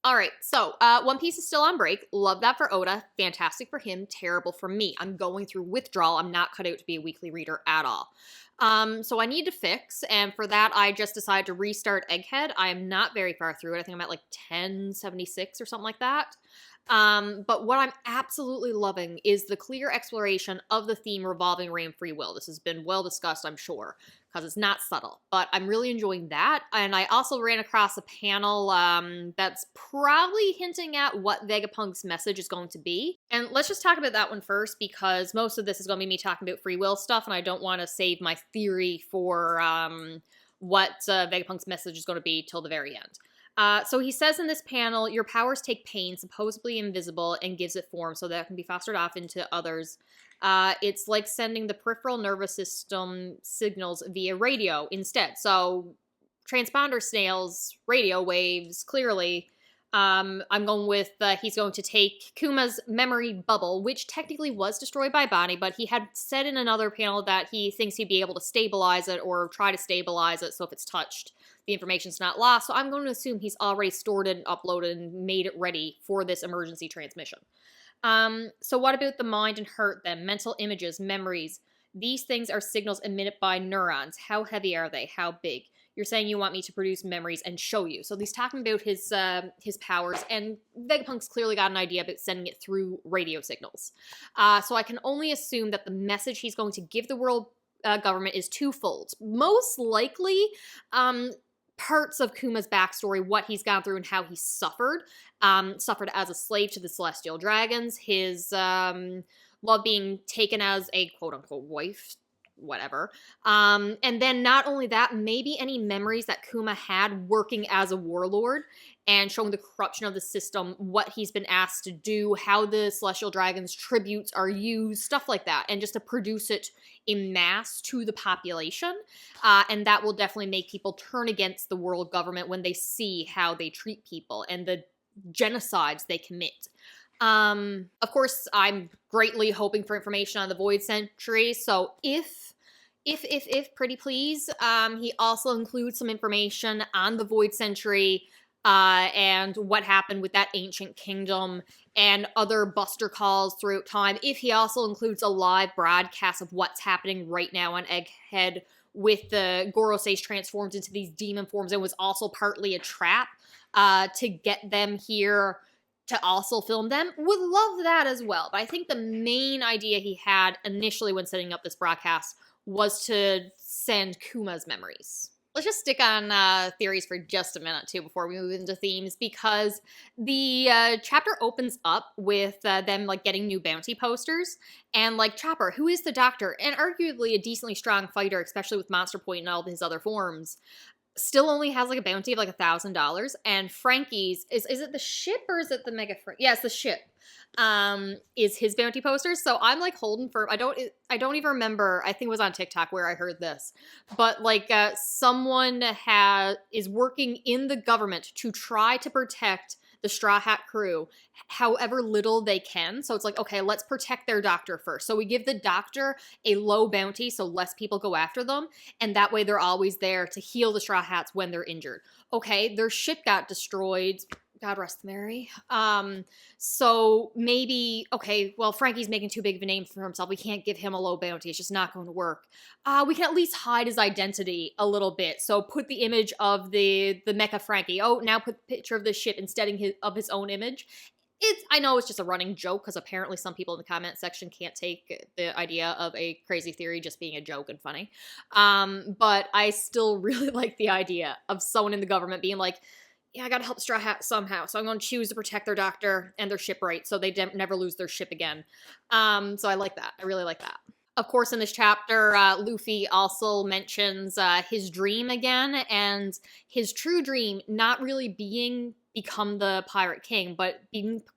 All right, so One Piece is still on break. Love that for Oda. Fantastic for him. Terrible for me. I'm going through withdrawal. I'm not cut out to be a weekly reader at all. So I need to fix, and for that, I just decided to restart Egghead. I am not very far through it. I think I'm at like 1076 or something like that. But what I'm absolutely loving is the clear exploration of the theme revolving around free will. This has been well discussed, I'm sure, because it's not subtle, but I'm really enjoying that. And I also ran across a panel that's probably hinting at what Vegapunk's message is going to be. And let's just talk about that one first, because most of this is going to be me talking about free will stuff, and I don't want to save my theory for what Vegapunk's message is going to be till the very end. So he says in this panel, your powers take pain, supposedly invisible, and gives it form so that it can be fostered off into others. It's like sending the peripheral nervous system signals via radio instead. So transponder snails, radio waves, clearly. I'm going with he's going to take Kuma's memory bubble, which technically was destroyed by Bonnie, but he had said in another panel that he thinks he'd be able to stabilize it or try to stabilize it, so if it's touched, the information's not lost. So I'm going to assume he's already stored it and uploaded and made it ready for this emergency transmission. So what about the mind and heart then? Mental images, memories. These things are signals emitted by neurons. How heavy are they? How big? You're saying you want me to produce memories and show you. So he's talking about his powers, and Vegapunk's clearly got an idea about sending it through radio signals. So I can only assume that the message he's going to give the world government is twofold. Most likely, parts of Kuma's backstory, what he's gone through and how he suffered. Suffered as a slave to the Celestial Dragons, his love being taken as a quote-unquote wife, whatever. And then not only that, maybe any memories that Kuma had working as a warlord and showing the corruption of the system, what he's been asked to do, how the Celestial Dragons' tributes are used, stuff like that, and just to produce it in mass to the population. And that will definitely make people turn against the world government when they see how they treat people and the genocides they commit. Of course, I'm greatly hoping for information on the Void Century, so if pretty please, he also includes some information on the Void Century, and what happened with that ancient kingdom and other buster calls throughout time. If he also includes a live broadcast of what's happening right now on Egghead with the Goroseis transformed into these demon forms and was also partly a trap, to get them here to also film them, would love that as well. But I think the main idea he had initially when setting up this broadcast was to send Kuma's memories. Let's just stick on theories for just a minute, too, before we move into themes, because the chapter opens up with them, like, getting new bounty posters, and, like, Chopper, who is the Doctor, and arguably a decently strong fighter, especially with Monster Point and all of his other forms, still only has like a bounty of like $1,000, and Franky's is it the ship or is it the mega Frank? Yeah, it's the ship. Is his bounty posters. So I'm like holding for I don't even remember. I think it was on TikTok where I heard this, but like someone is working in the government to try to protect the Straw Hat crew, however little they can. So it's like, okay, let's protect their doctor first. So we give the doctor a low bounty so less people go after them, and that way they're always there to heal the Straw Hats when they're injured. Okay, their ship got destroyed. God rest Mary. So maybe, okay, well, Franky's making too big of a name for himself. We can't give him a low bounty. It's just not going to work. We can at least hide his identity a little bit. So put the image of the Mecha Franky. Oh, now put the picture of the ship instead of his own image. I know it's just a running joke, because apparently some people in the comment section can't take the idea of a crazy theory just being a joke and funny. But I still really like the idea of someone in the government being like, yeah, I gotta help Straw Hat somehow, so I'm gonna choose to protect their doctor and their shipwright so they never lose their ship again. So I like that. I really like that. Of course, in this chapter, Luffy also mentions his dream again, and his true dream not really being become the Pirate King, but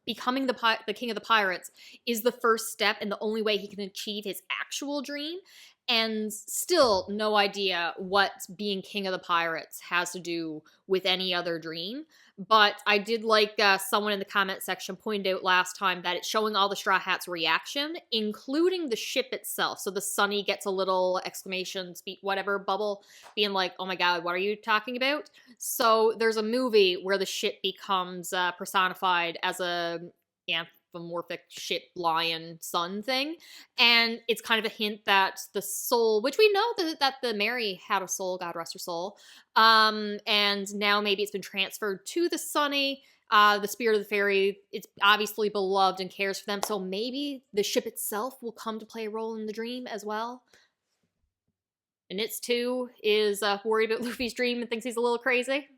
becoming the King of the Pirates is the first step and the only way he can achieve his actual dream. and still no idea what being king of the pirates has to do with any other dream. But I did like someone in the comment section pointed out last time that it's showing all the Straw Hats' reaction, including the ship itself. So the Sunny gets a little exclamation, whatever, bubble, being like, oh my god, what are you talking about? So there's a movie where the ship becomes personified as a anthropomorphic ship lion sun thing, and it's kind of a hint that the soul, which we know that the Mary had a soul, God rest her soul, and now maybe it's been transferred to the Sunny. The spirit of the fairy, it's obviously beloved and cares for them, so maybe the ship itself will come to play a role in the dream as well. And it's too is worried about Luffy's dream and thinks he's a little crazy.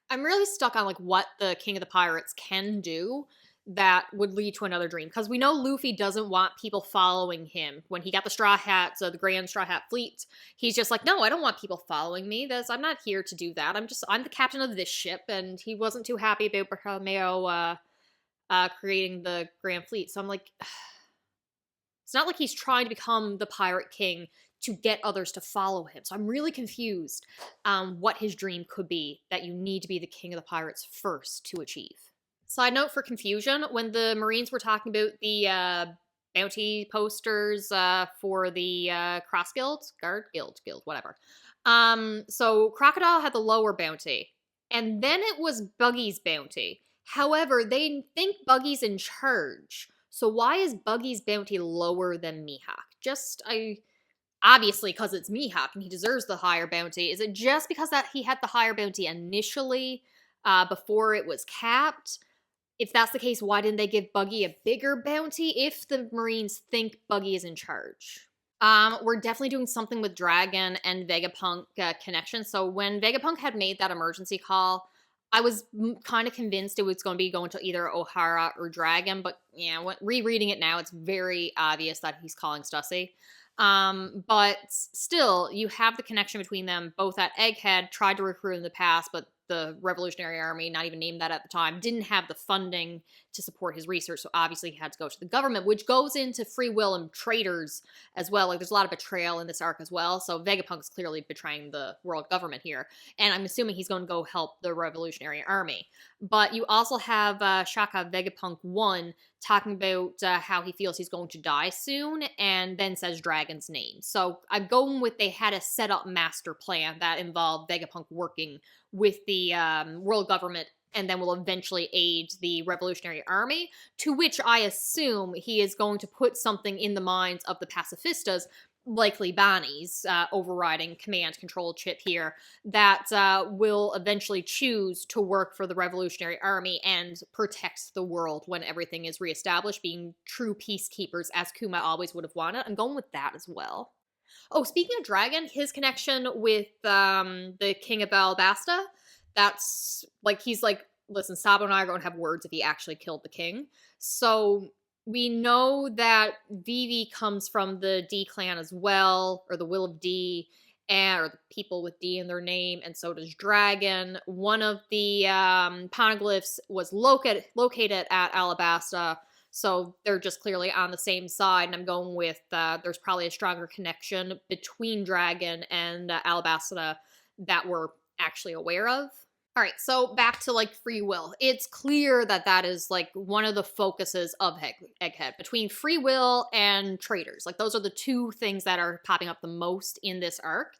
I'm really stuck on like what the King of the Pirates can do that would lead to another dream, because we know Luffy doesn't want people following him. When he got the Straw Hats, the Grand Straw Hat Fleet, he's just like, no, I don't want people following me. I'm not here to do that. I'm the captain of this ship, and he wasn't too happy about Bartolomeo creating the Grand Fleet. So I'm like, it's not like he's trying to become the Pirate King to get others to follow him. So I'm really confused what his dream could be that you need to be the King of the Pirates first to achieve. Side note for confusion, when the Marines were talking about the bounty posters for the Cross Guild, Guild, whatever. So Crocodile had the lower bounty, and then it was Buggy's bounty. However, they think Buggy's in charge. So why is Buggy's bounty lower than Mihawk? Obviously because it's Mihawk and he deserves the higher bounty. Is it just because that he had the higher bounty initially before it was capped? If that's the case, why didn't they give Buggy a bigger bounty if the Marines think Buggy is in charge? We're definitely doing something with Dragon and Vegapunk connection. So when Vegapunk had made that emergency call, I was kind of convinced it was going to be going to either O'Hara or Dragon, but yeah, rereading it now, it's very obvious that he's calling Stussy. But still, you have the connection between them, both at Egghead, tried to recruit in the past, but the Revolutionary Army, not even named that at the time, didn't have the funding to support his research, so obviously he had to go to the government, which goes into free will and traitors as well. Like, there's a lot of betrayal in this arc as well, so Vegapunk's clearly betraying the world government here, and I'm assuming he's going to go help the Revolutionary Army. But you also have Shaka Vegapunk 1 talking about how he feels he's going to die soon, and then says Dragon's name. So I'm going with they had a set up master plan that involved Vegapunk working with the world government and then will eventually aid the Revolutionary Army, to which I assume he is going to put something in the minds of the pacifistas, likely Bonnie's overriding command control chip here, that will eventually choose to work for the Revolutionary Army and protect the world when everything is reestablished, being true peacekeepers, as Kuma always would have wanted. I'm going with that as well. Oh, speaking of Dragon, his connection with the King of Alabasta, that's like, he's like, listen, Sabo and I are going to have words if he actually killed the king. So we know that Vivi comes from the D clan as well, or the Will of D, or the people with D in their name, and so does Dragon. One of the poneglyphs was located at Alabasta, so they're just clearly on the same side, and I'm going with there's probably a stronger connection between Dragon and Alabasta that we're actually aware of. All right, so back to, like, free will. It's clear that that is, like, one of the focuses of Egghead, between free will and traitors. Like, those are the two things that are popping up the most in this arc.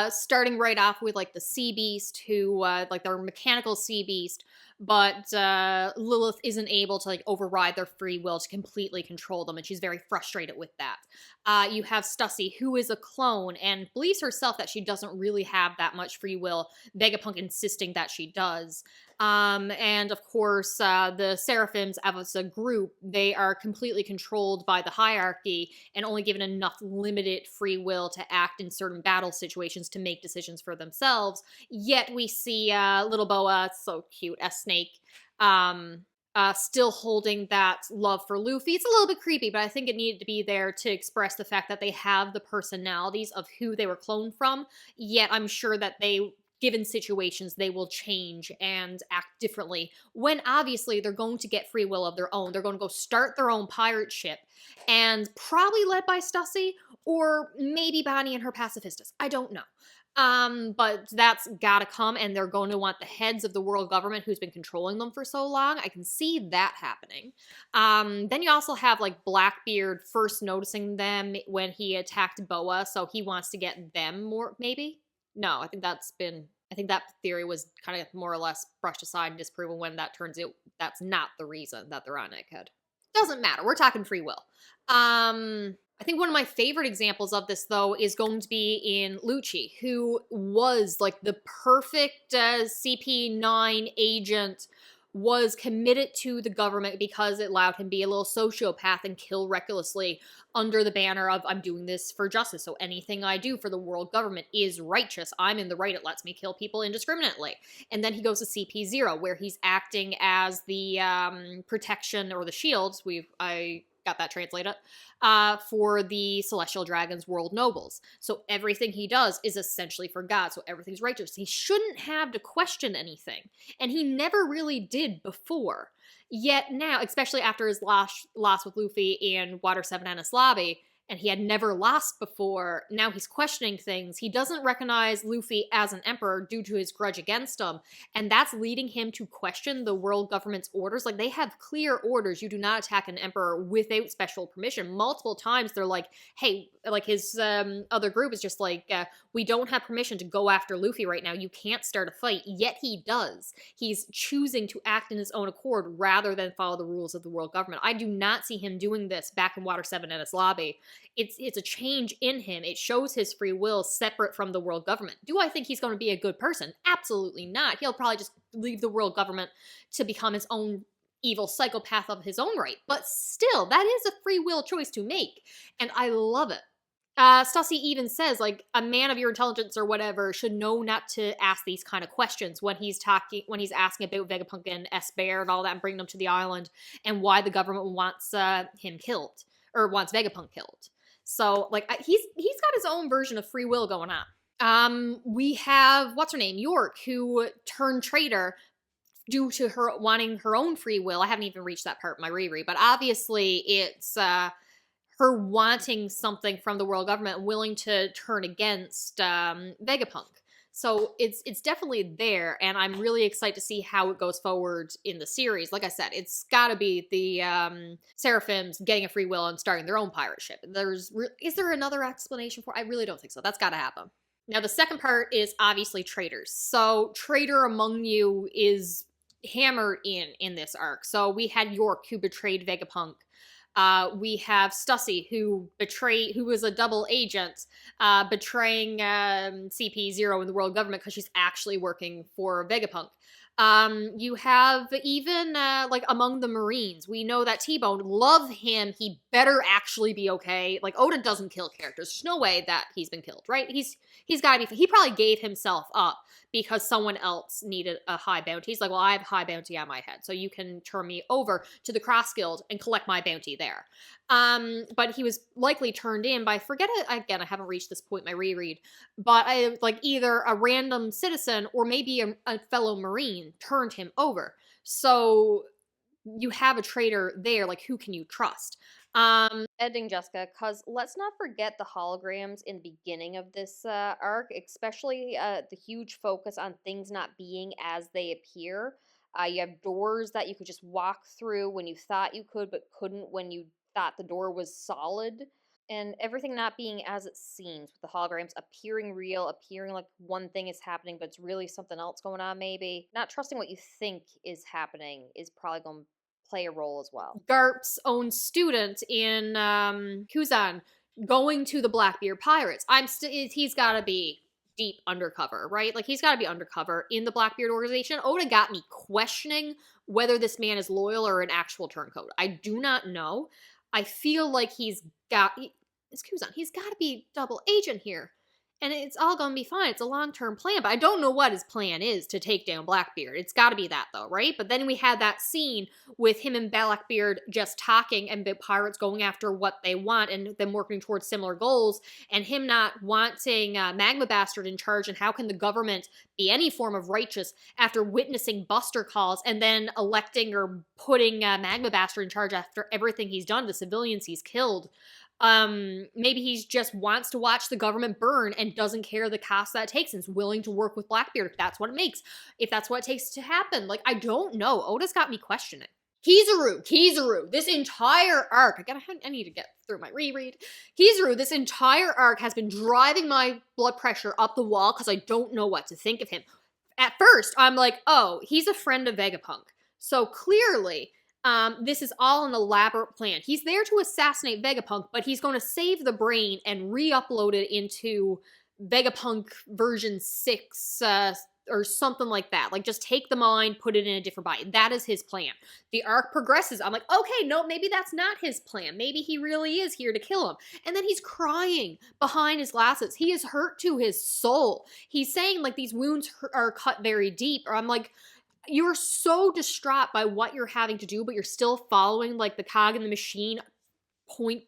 Starting right off with, like, the Sea Beast, who, like, they're mechanical Sea Beast, but Lilith isn't able to, like, override their free will to completely control them, and she's very frustrated with that. You have Stussy, who is a clone, and believes herself that she doesn't really have that much free will, Vegapunk insisting that she does. And of course, the Seraphims as a group, they are completely controlled by the hierarchy and only given enough limited free will to act in certain battle situations to make decisions for themselves. Yet we see little Boa, so cute, a snake, still holding that love for Luffy. It's a little bit creepy, but I think it needed to be there to express the fact that they have the personalities of who they were cloned from, yet I'm sure that they given situations, they will change and act differently, when obviously they're going to get free will of their own. They're going to go start their own pirate ship, and probably led by Stussy, or maybe Bonnie and her pacifistas. I don't know. But that's gotta come, and they're going to want the heads of the world government who's been controlling them for so long. I can see that happening. Then you also have, like, Blackbeard first noticing them when he attacked Boa, so he wants to get them more, maybe? No, I think that theory was kind of more or less brushed aside and disproven when that turns out that's not the reason that they're on Egghead. Doesn't matter. We're talking free will. I think one of my favorite examples of this, though, is going to be in Lucci, who was, like, the perfect CP9 agent, was committed to the government because it allowed him to be a little sociopath and kill recklessly under the banner of, I'm doing this for justice, so anything I do for the world government is righteous. I'm in the right, it lets me kill people indiscriminately. And then he goes to CP0, where he's acting as the protection, or the shields, I got that translated, for the Celestial Dragon's world nobles. So everything he does is essentially for God, so everything's righteous. He shouldn't have to question anything, and he never really did before. Yet now, especially after his loss with Luffy in Water 7 Enies Lobby, and he had never lost before, now he's questioning things. He doesn't recognize Luffy as an emperor due to his grudge against him, and that's leading him to question the world government's orders. Like, they have clear orders. You do not attack an emperor without special permission. Multiple times they're like, hey, like his other group is just like, we don't have permission to go after Luffy right now. You can't start a fight. Yet he does. He's choosing to act in his own accord rather than follow the rules of the world government. I do not see him doing this back in Water 7 Enies Lobby. It's a change in him. It shows his free will separate from the world government. Do I think he's going to be a good person? Absolutely not. He'll probably just leave the world government to become his own evil psychopath of his own right. But still, that is a free will choice to make, and I love it. Stussy even says, like, a man of your intelligence or whatever should know not to ask these kind of questions when he's asking about Vegapunk and S-Bear and all that, and bringing them to the island, and why the government wants him killed, or wants Vegapunk killed. So, like, he's got his own version of free will going on. We have, what's her name, York, who turned traitor due to her wanting her own free will. I haven't even reached that part in my reread, but obviously it's her wanting something from the world government, willing to turn against Vegapunk. So it's definitely there, and I'm really excited to see how it goes forward in the series. Like I said, it's gotta be the Seraphims getting a free will and starting their own pirate ship. Is there another explanation for it? I really don't think so. That's gotta happen. Now, the second part is obviously traitors. So, traitor among you is hammered in this arc. So, we had York, who betrayed Vegapunk. We have Stussy, who was a double agent, betraying CP0 in the world government because she's actually working for Vegapunk. You have even, like, among the Marines, we know that T-Bone, love him, he better actually be okay. Like, Oda doesn't kill characters. There's no way that he's been killed, right? He's gotta be, he probably gave himself up because someone else needed a high bounty. He's like, well, I have a high bounty on my head, so you can turn me over to the Cross Guild and collect my bounty there. But he was likely turned in by, forget it, again, I haven't reached this point in my reread, but like either a random citizen or maybe a fellow Marine turned him over. So you have a traitor there, like, who can you trust? Ending, Jessica, because let's not forget the holograms in the beginning of this arc, especially the huge focus on things not being as they appear. You have doors that you could just walk through when you thought you could, but couldn't when you thought the door was solid. And everything not being as it seems, with the holograms appearing real, appearing like one thing is happening, but it's really something else going on, maybe. Not trusting what you think is happening is probably going to play a role as well. Garp's own student in Kuzan going to the Blackbeard Pirates. He's got to be deep undercover, right? Like, he's got to be undercover in the Blackbeard organization. Oda got me questioning whether this man is loyal or an actual turncoat. I do not know. I feel like it's Kuzan. He's got to be double agent here. And it's all gonna be fine. It's a long-term plan, but I don't know what his plan is to take down Blackbeard. It's gotta be that, though, right? But then we had that scene with him and Blackbeard just talking and the pirates going after what they want and them working towards similar goals, and him not wanting Magma Bastard in charge, and how can the government be any form of righteous after witnessing Buster calls and then electing or putting Magma Bastard in charge after everything he's done, the civilians he's killed. Maybe he just wants to watch the government burn and doesn't care the cost that takes and is willing to work with Blackbeard if that's what it makes, if that's what it takes to happen. Like, I don't know. Oda's got me questioning. Kizaru, this entire arc, I need to get through my reread. Kizaru, this entire arc has been driving my blood pressure up the wall because I don't know what to think of him. At first, I'm like, oh, he's a friend of Vegapunk. So clearly, this is all an elaborate plan. He's there to assassinate Vegapunk, but he's going to save the brain and re-upload it into Vegapunk version 6, or something like that. Like, just take the mind, put it in a different body. That is his plan. The arc progresses. I'm like, okay, no, maybe that's not his plan. Maybe he really is here to kill him. And then he's crying behind his glasses. He is hurt to his soul. He's saying, like, these wounds are cut very deep. Or I'm like, you're so distraught by what you're having to do, but you're still following, like, the cog in the machine point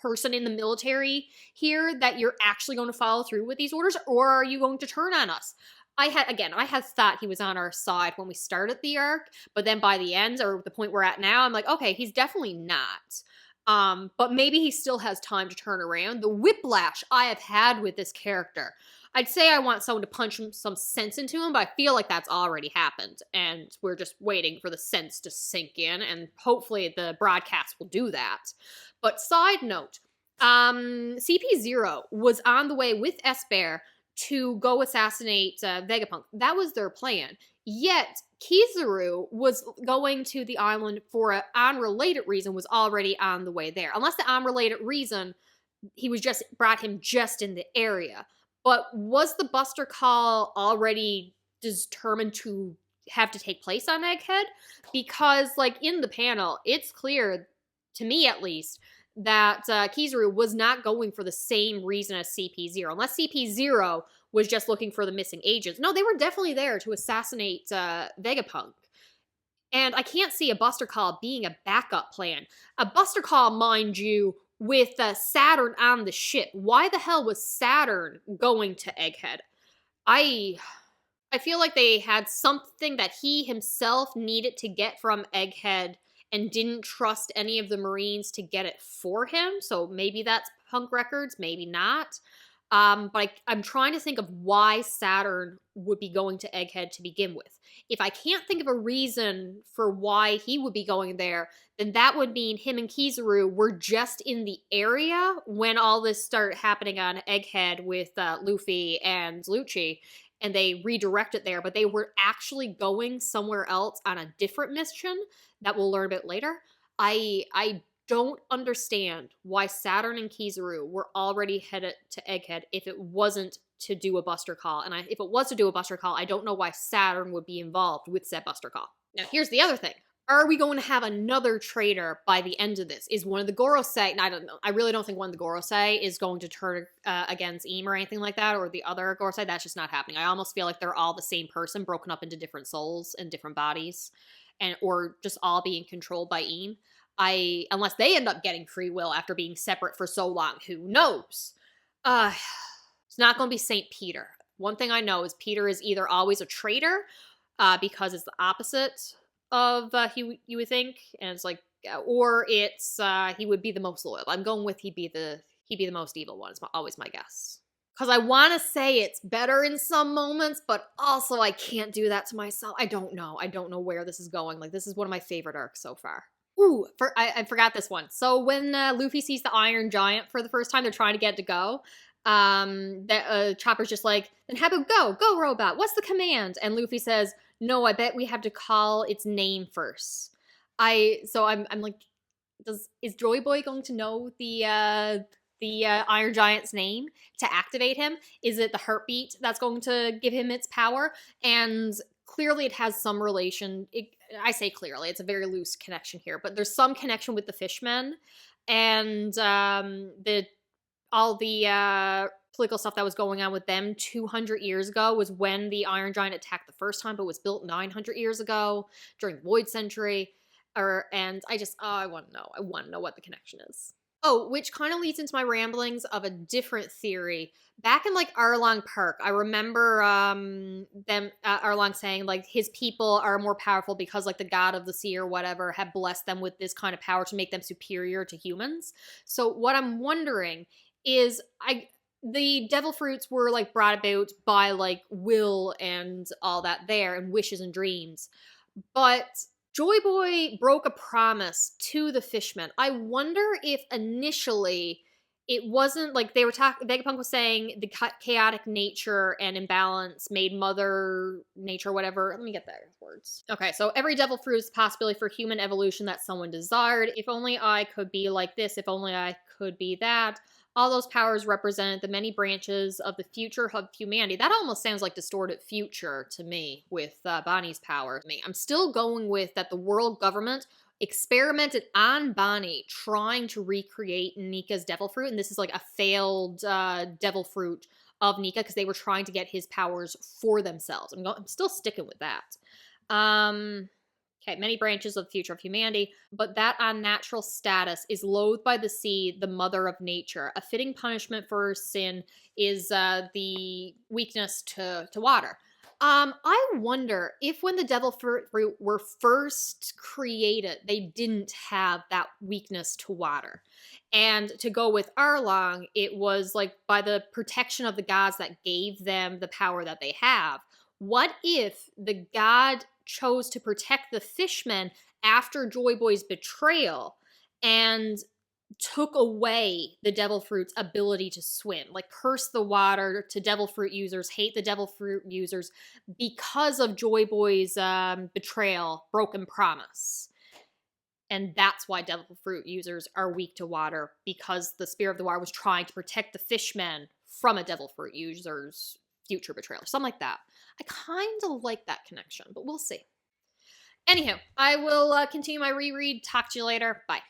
person in the military here, that you're actually going to follow through with these orders, or are you going to turn on us? I had thought he was on our side when we started the arc, but then by the end, or the point we're at now, I'm like, okay, he's definitely not. But maybe he still has time to turn around. The whiplash I have had with this character. I'd say I want someone to punch some sense into him, but I feel like that's already happened, and we're just waiting for the sense to sink in, and hopefully the broadcast will do that. But side note, CP0 was on the way with S-Bear to go assassinate Vegapunk. That was their plan. Yet, Kizaru was going to the island for an unrelated reason, was already on the way there. Unless the unrelated reason, he was just brought him just in the area. But was the Buster call already determined to have to take place on Egghead? Because, like, in the panel, it's clear, to me at least, that Kizaru was not going for the same reason as CP0. Unless CP0 was just looking for the missing agents. No, they were definitely there to assassinate Vegapunk. And I can't see a Buster Call being a backup plan. A Buster Call, mind you, with Saturn on the ship. Why the hell was Saturn going to Egghead? I feel like they had something that he himself needed to get from Egghead and didn't trust any of the Marines to get it for him. So maybe that's Punk Records, maybe not. But I'm trying to think of why Saturn would be going to Egghead to begin with. If I can't think of a reason for why he would be going there, then that would mean him and Kizaru were just in the area when all this started happening on Egghead with Luffy and Lucci, and they redirected there, but they were actually going somewhere else on a different mission that we'll learn a bit later. I don't understand why Saturn and Kizaru were already headed to Egghead if it wasn't to do a Buster Call. And if it was to do a Buster Call, I don't know why Saturn would be involved with said Buster Call. Now, here's the other thing. Are we going to have another traitor by the end of this? Is one of the Gorosei, and I don't know, I really don't think one of the Gorosei is going to turn against Eam or anything like that, or the other Gorosei. That's just not happening. I almost feel like they're all the same person, broken up into different souls and different bodies, or just all being controlled by Eam. Unless they end up getting free will after being separate for so long, who knows? It's not going to be St. Peter. One thing I know is Peter is either always a traitor, because it's the opposite of you would think, and it's like, or it's he would be the most loyal. I'm going with he'd be the most evil one. It's always my guess. Because I want to say it's better in some moments, but also I can't do that to myself. I don't know. I don't know where this is going. Like, this is one of my favorite arcs so far. Ooh, I forgot this one. So when Luffy sees the Iron Giant for the first time, they're trying to get it to go. Chopper's just like, then have it go, robot. What's the command? And Luffy says, no, I bet we have to call its name first. I'm like, is Joy Boy going to know the Iron Giant's name to activate him? Is it the heartbeat that's going to give him its power? And clearly it has some relation. I say clearly, it's a very loose connection here, but there's some connection with the Fishmen, and the all the political stuff that was going on with them 200 years ago was when the Iron Giant attacked the first time, but was built 900 years ago during the Void Century. And I want to know. I want to know what the connection is. Oh, which kind of leads into my ramblings of a different theory. Back in like Arlong Park, I remember Arlong saying like his people are more powerful because like the god of the sea or whatever had blessed them with this kind of power to make them superior to humans. So what I'm wondering is the devil fruits were like brought about by like will and all that there and wishes and dreams. But Joy Boy broke a promise to the Fishmen. I wonder if initially it wasn't like they were talking. Vegapunk was saying the chaotic nature and imbalance made Mother Nature, whatever. Let me get those words. Okay, so every devil fruit is a possibility for human evolution that someone desired. If only I could be like this. If only I could be that. All those powers represent the many branches of the future of humanity. That almost sounds like distorted future to me with Bonnie's power. I'm still going with that the world government experimented on Bonnie trying to recreate Nika's devil fruit. And this is like a failed devil fruit of Nika because they were trying to get his powers for themselves. I'm still sticking with that. Okay, many branches of the future of humanity, but that unnatural status is loathed by the sea, the mother of nature. A fitting punishment for sin is the weakness to water. I wonder if when the devil fruit were first created, they didn't have that weakness to water. And to go with Arlong, it was like by the protection of the gods that gave them the power that they have. What if the god chose to protect the Fishmen after Joy Boy's betrayal and took away the devil fruit's ability to swim, like curse the water to devil fruit users, hate the devil fruit users because of Joy Boy's betrayal, broken promise. And that's why devil fruit users are weak to water, because the spirit of the water was trying to protect the Fishmen from a devil fruit user's future betrayal, something like that. I kind of like that connection, but we'll see. Anywho, I will continue my reread. Talk to you later. Bye.